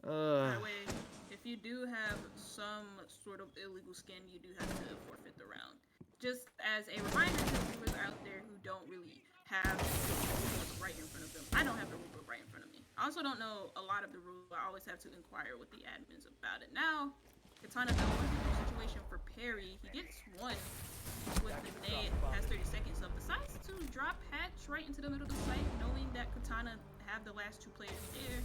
By the way, if you do have some sort of illegal skin, you do have to forfeit the round. Just as a reminder to viewers out there who don't really have the rulebook right in front of them. I don't have the rulebook right in front of me. I also don't know a lot of the rules. I always have to inquire with the admins about it. Now, Katana knows the situation for Perry. He gets one with the nade, has 30 seconds, so decides to drop Hatch right into the middle of the site, knowing that Katana have the last two players there.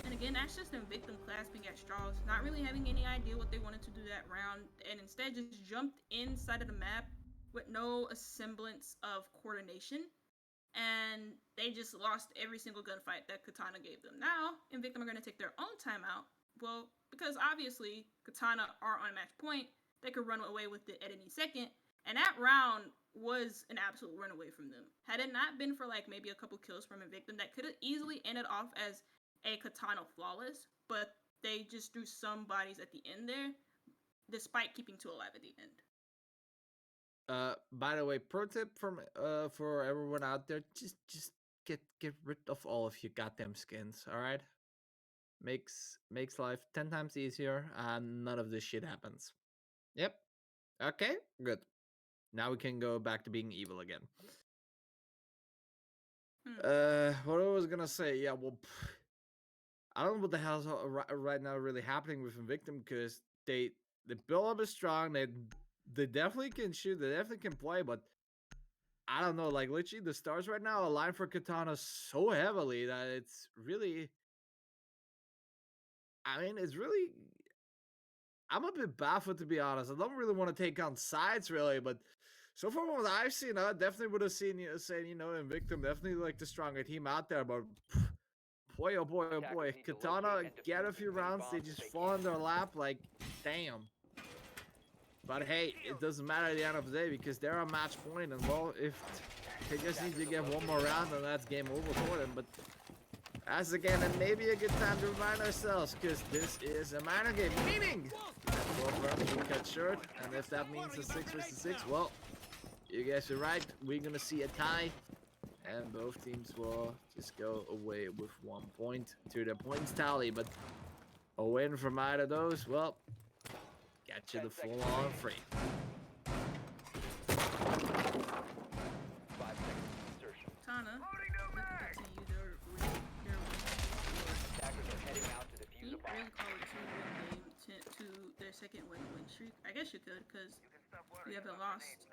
And again, that's just Invictum clasping at straws, not really having any idea what they wanted to do that round, and instead just jumped inside of the map with no semblance of coordination. And they just lost every single gunfight that Katana gave them. Now, Invictum are going to take their own timeout. Well, because obviously Katana are on match point, they could run away with it at any second. And that round was an absolute runaway from them. Had it not been for like maybe a couple kills from Invictum, that could have easily ended off as a Katana flawless, but they just threw some bodies at the end there, despite keeping two alive at the end. By the way, pro tip from for everyone out there, just get rid of all of your goddamn skins, alright? Makes life 10 times easier and none of this shit happens. Yep. Okay, good. Now we can go back to being evil again. What I was gonna say, yeah, well, I don't know what the hell's right now really happening with Invictum, because the build up is strong. They definitely can shoot. They definitely can play, but I don't know. Like literally, the stars right now align for Katana so heavily that it's really. I mean, it's really. I'm a bit baffled, to be honest. I don't really want to take on sides really, but so far what I've seen, I definitely would have seen saying Invictum definitely like the stronger team out there, but. Boy, oh boy, oh boy. Katana get a few rounds, they just fall in their lap like, damn. But hey, it doesn't matter at the end of the day because they're on match point, and well, if they just need to get one more round, then that's game over for them. But as again, it may be a good time to remind ourselves, because this is a minor game, meaning both rounds will cut short, and if that means a 6 versus 6, well, you guys are right, we're gonna see a tie. And both teams will just go away with 1 point to the points tally. But a win from either of those, well, get you the full on free. 5 seconds insertion. Katana continue their win. Attackers are heading out to defuse a bomb. Really call it 2-win game to their second win streak. I guess you could, because we haven't lost.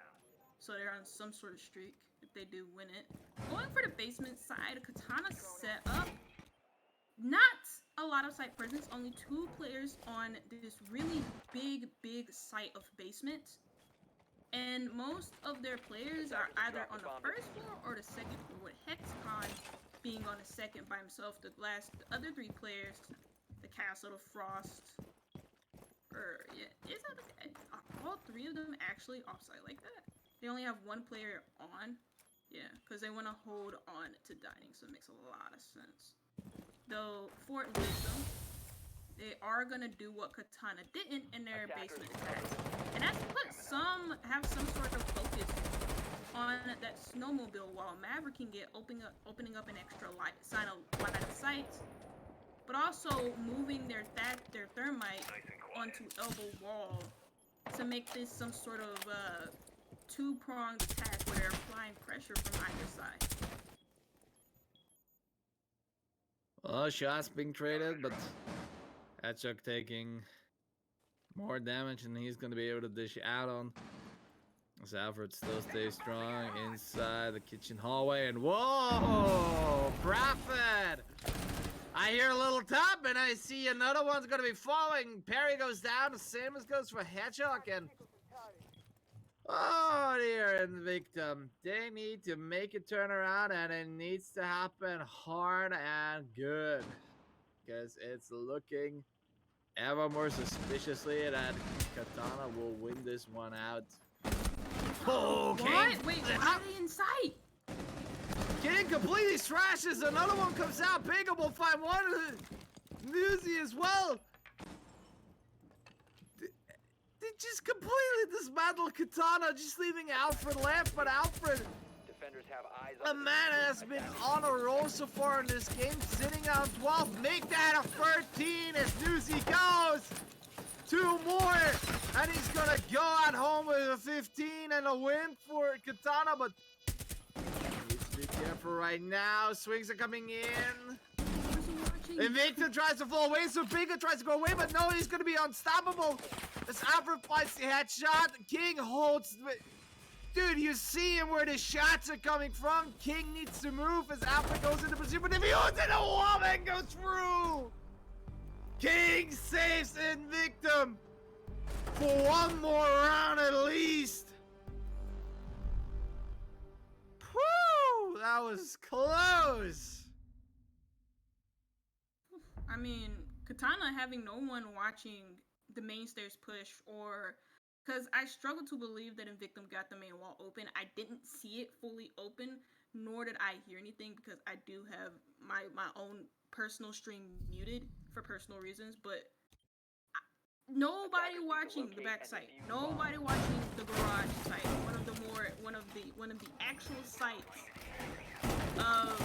So they're on some sort of streak if they do win it. Going for the basement side, Katana set up. Not a lot of site presence, only 2 players on this really big site of basement. And most of their players are either on the first floor or the second floor, with Hexcon being on the second by himself. The other 3 players, the Castle, the Frost, is that all 3 of them actually offsite like that? They only have 1 player on. Yeah, because they want to hold on to dining, so it makes a lot of sense. Though, for Invictum, they are going to do what Katana didn't in their basement attacks. And that's have some sort of focus on that snowmobile, while Maverick can get opening up an extra line of sight, but also moving their thermite onto elbow wall to make this some sort of 2-pronged attack where they're applying pressure from either side. Well, shots being traded, but Hatchuk taking more damage, and he's going to be able to dish out on. As Alfred still stays strong inside the kitchen hallway, and whoa! Prophet! I hear a little tap, and I see another one's going to be falling. Perry goes down, the same as goes for Hatchuk, and oh dear, Invictum. They need to make a turnaround, and it needs to happen hard and good. because it's looking ever more suspiciously that Katana will win this one out. Oh, King! What? Wait, why are they in sight? King completely thrashes. Another one comes out. Bigger will find one. Newsy as well. They just completely dismantle Katana, just leaving Alfred left. But Alfred, Defenders have eyes a on man has been on a roll so far in this game, sitting on 12. Make that a 13 as Newsy goes. 2 more, and he's gonna go at home with a 15 and a win for Katana. But needs to be careful right now. Swings are coming in. Invictum tries to fall away, so Bigger tries to go away, but no, he's gonna be unstoppable. As Alfred finds the headshot, King holds. Dude, you see him where the shots are coming from. King needs to move as Alfred goes into pursuit, but if he holds it, a wall man goes through. King saves Invictum for one more round at least. Whew, that was close. I mean, Katana having no one watching the main stairs push, or because I struggle to believe that Invictum got the main wall open. I didn't see it fully open, nor did I hear anything because I do have my own personal stream muted for personal reasons, but nobody watching the back site, nobody watching the garage site, one of the actual sites of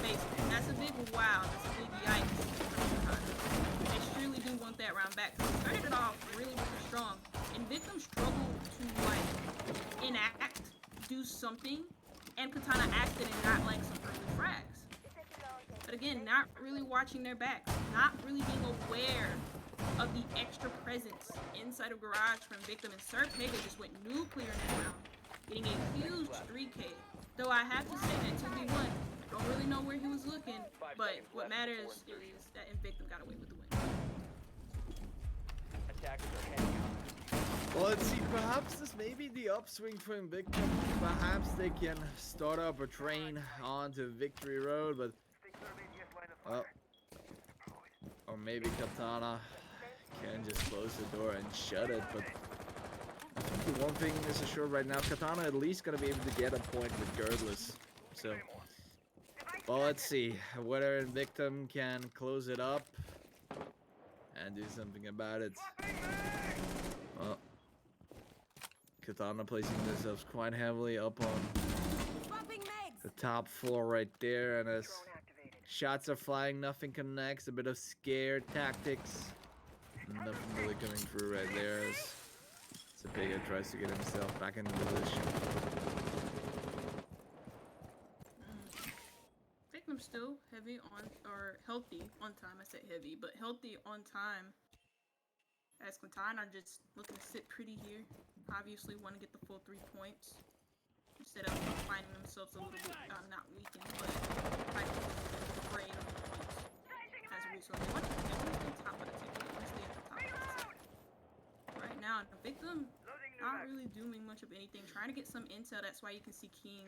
basement. That's a big wow. That's a big yikes. They surely do want that round back. They started it off really, really strong. Invictum struggled to like enact, do something, and Katana acted and got like some early frags. But again, not really watching their backs, not really being aware of the extra presence inside of garage from Invictum, and Sir Pega just went nuclear in that round, getting a huge 3K. Though I have to say that 2v1, don't really know where he was looking, but what matters is that Invictum got away with the win. attackers are heading out. Well, let's see, perhaps this may be the upswing for Invictum. Perhaps they can start up a train onto Victory Road, but well, or maybe Katana can just close the door and shut it. But I think the one thing is assured right now, Katana at least gonna be able to get a point regardless. So, well, let's see whether Invictum can close it up and do something about it. Well, Katana placing themselves quite heavily up on the top floor right there, and as shots are flying, nothing connects. A bit of scared tactics. Nothing really coming through right there as Cepeda tries to get himself back into position. Victim's still heavy on, or healthy on time. I said heavy, but healthy on time. As Katana just looking to sit pretty here. Obviously want to get the full 3 points. Instead of finding themselves a little bit, not weakened, but finding themselves afraid of the points. As a result, they want to stay on top of the table. They want to stay at the top of the table. Right now, the Victim not really doing much of anything. Trying to get some intel. That's why you can see King,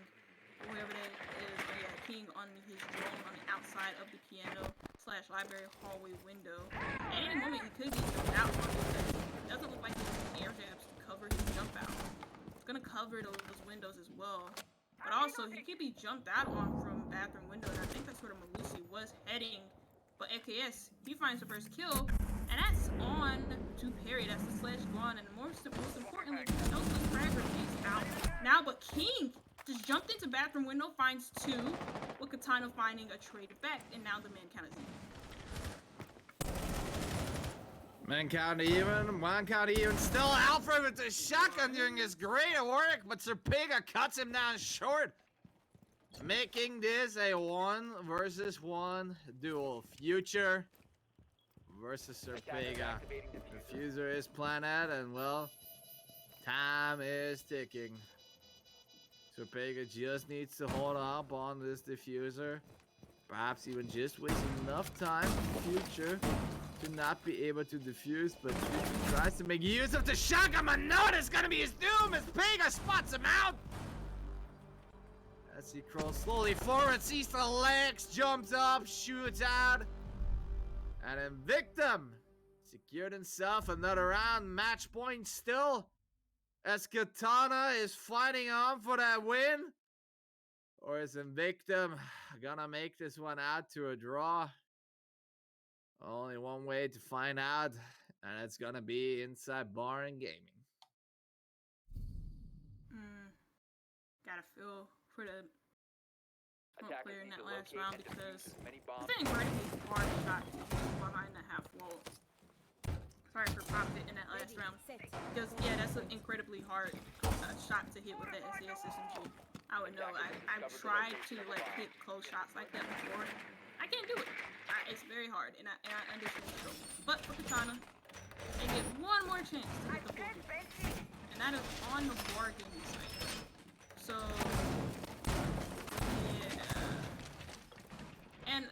whoever that is, King on his drone on the outside of the piano / library hallway window. At any moment, he could get jumped out on because it doesn't look like he has air jabs to cover his jump out. It's gonna cover those windows as well. But also, he could be jumped out on from bathroom window, and I think that's where the Malusi was heading. But AKS, he finds the first kill, and that's on to Perry. That's the slash gone, and most importantly, no fragger is out now. But King just jumped into bathroom window, finds 2, with Katana finding a trade back, and now the man count is even. Man count even, one count even. Still Alfred with the shotgun doing his great work, but Cepeda cuts him down short, making this a 1 versus 1 duel. Future versus Cepeda. Diffuser is planted, and well, time is ticking. Cepeda just needs to hold up on this diffuser. Perhaps even just waste enough time for Future to not be able to defuse, but Future tries to make use of the shotgun, but no, it's gonna be his doom as Pega spots him out. As he crawls slowly forward, sees the legs, jumps up, shoots out. And Invictum secured himself another round. Match point still. As Katana is fighting on for that win. Or is Invictum gonna make this one out to a draw? Only one way to find out. And it's gonna be inside bar and gaming. Gotta feel for the Attackers player in need that to last locate round and because defuse as many it's bombs an incredibly hard shot to hit behind the half wall. Sorry for profit in that last round. Because, yeah, that's an incredibly hard shot to hit with that SES SMG. I would know. I've tried to like hit close shots like that before. I can't do it. It's very hard, and I understand the struggle. But for Katana, they get one more chance to hit the full kill. And that is on the bargaining site. So, yeah. And,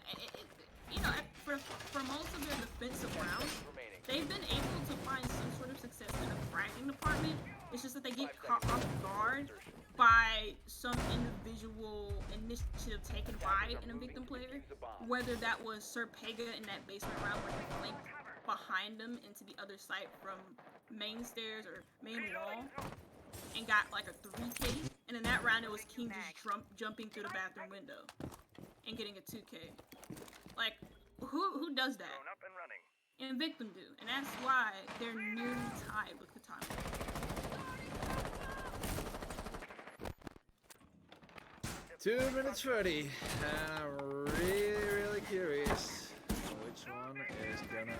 you know, for most of their defensive rounds, remaining. they've been able to find some sort of success in the fragging department. It's just that they get caught off guard by some individual initiative taken by an Invictum player. Whether that was Sir Pega in that basement round where he flanked behind them into the other side from main stairs or main wall and got like a 3K. And in that round it was King just jumping through the bathroom window and getting a 2K. Like, who does that? Invictum do, and that's why they're nearly tied with Katana. 2 minutes 30, and I'm really curious which one is gonna,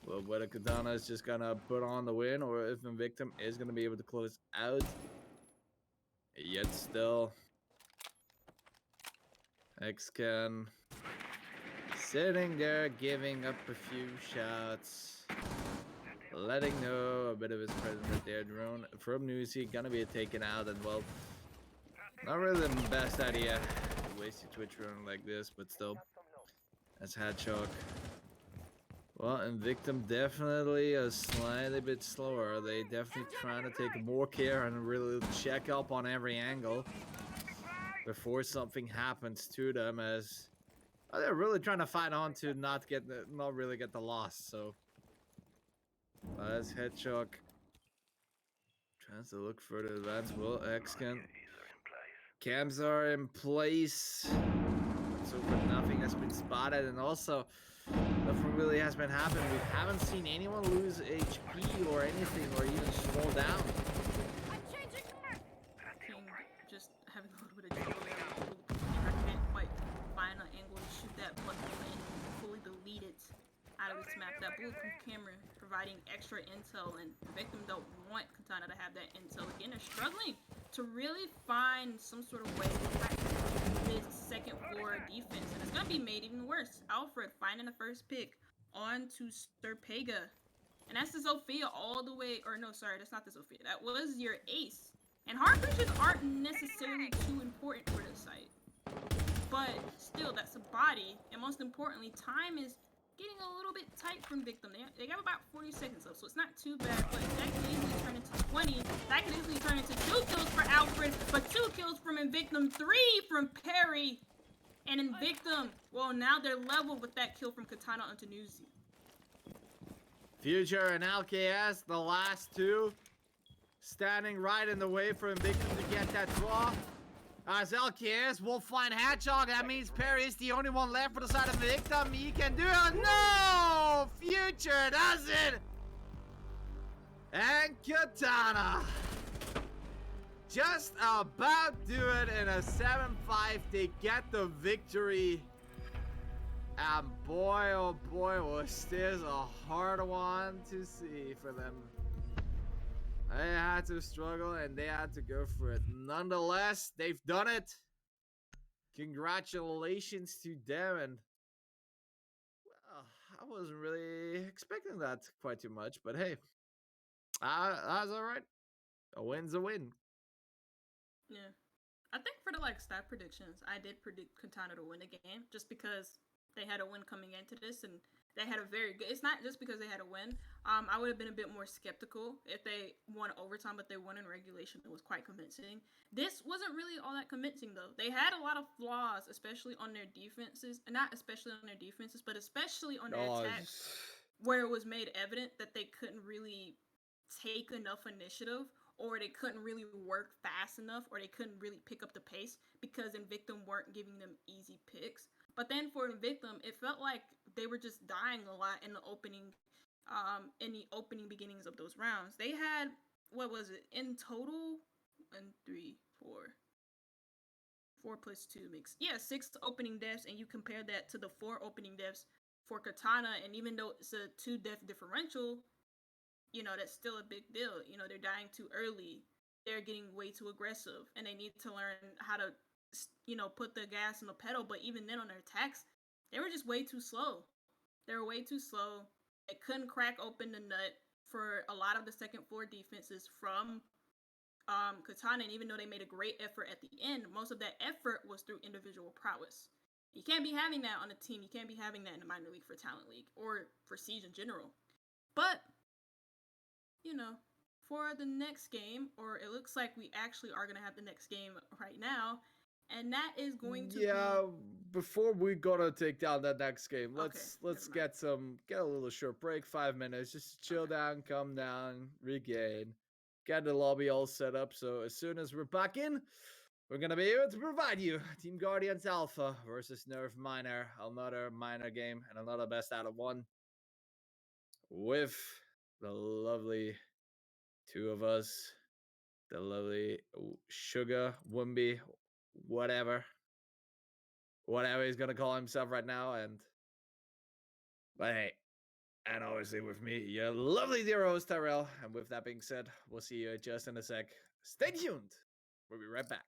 well, whether Katana is just gonna put on the win or if Invictum is gonna be able to close out. Yet still, X-Can sitting there giving up a few shots, letting know a bit of his presence that their drone from Newsy gonna be taken out, and well, not really the best idea to waste your Twitch run like this, but still, that's Hedgehog. Well, Invictum definitely a slightly bit slower. They definitely trying to take more care and really check up on every angle before something happens to them, as they're really trying to fight on to not really get the loss. So as Hedgehog tries to look for the advance, well, X-Can cams are in place. So far, nothing has been spotted, and also nothing really has been happening. We haven't seen anyone lose HP or anything, or even slow down. King just having a little bit of trouble there. The camera can't quite find an angle to shoot that blood and fully delete it out of its map. That bulletproof camera providing extra intel, and Victim don't want Katana to have that intel. Again, they're struggling to really find some sort of way to attack this second floor defense, and it's gonna be made even worse. Alfred finding the first pick onto Sir Pega, and that's the Sophia all the way, or no, sorry, that's not the Sophia. That was your ace. And hard breaches aren't necessarily too important for this site, but still, that's a body, and most importantly, time is getting a little bit tight from Victim. They have about 40 seconds left, so it's not too bad, but that could easily turn into 20. That could easily turn into 2 kills for Alfred, but 2 kills from Invictum, 3 from Perry, and Invictum, well, now they're level with that kill from Katana onto Newsy. Future and LKS, the last two, standing right in the way for Invictum to get that draw. As LKS will find Hedgehog, that means Perry is the only one left for the side of Invictum. He can do it. No! Future does it! And Katana just about do it in a 7-5. They get the victory. And boy, oh boy, was this a hard one to see for them. They had to struggle and they had to go for it. Nonetheless, they've done it. Congratulations to them. And well, I wasn't really expecting that quite too much, but hey, that's all right. A win's a win. Yeah. I think for the stat predictions, I did predict Katana to win the game just because they had a win coming into this, and They had a very good. It's not just because they had a win. I would have been a bit more skeptical if they won overtime, but they won in regulation. It was quite convincing. This wasn't really all that convincing though. They had a lot of flaws, especially on their defenses. Not especially on their defenses, but especially on their attacks, where it was made evident that they couldn't really take enough initiative, or they couldn't really work fast enough, or they couldn't really pick up the pace because Invictum weren't giving them easy picks. But then for Invictum, it felt like they were just dying a lot in the opening beginnings of those rounds. They had, what was it in total? 4 plus 2 makes, yeah, 6 opening deaths, and you compare that to the 4 opening deaths for Katana, and even though it's a 2 death differential, that's still a big deal. They're dying too early. They're getting way too aggressive, and they need to learn how to put the gas on the pedal. But even then, on their attacks, they were just way too slow. They were way too slow. They couldn't crack open the nut for a lot of the second floor defenses from Katana. And even though they made a great effort at the end, most of that effort was through individual prowess. You can't be having that on a team. You can't be having that in the minor league for Talent League or for Siege in general. But, for the next game, or it looks like we actually are going to have the next game right now, and that is going to before we gotta take down that next game, let's never mind. get a little short break, 5 minutes, just chill down, calm down, regain, get the lobby all set up. So as soon as we're back in, we're gonna be able to provide you Team Guardians Alpha versus Nerf Minor, another minor game and another best out of one with the lovely two of us, the lovely Sugar Wumby, whatever he's gonna call himself right now. But hey, and obviously with me, your lovely dear host Tyrell. And with that being said, we'll see you just in a sec. Stay tuned. We'll be right back.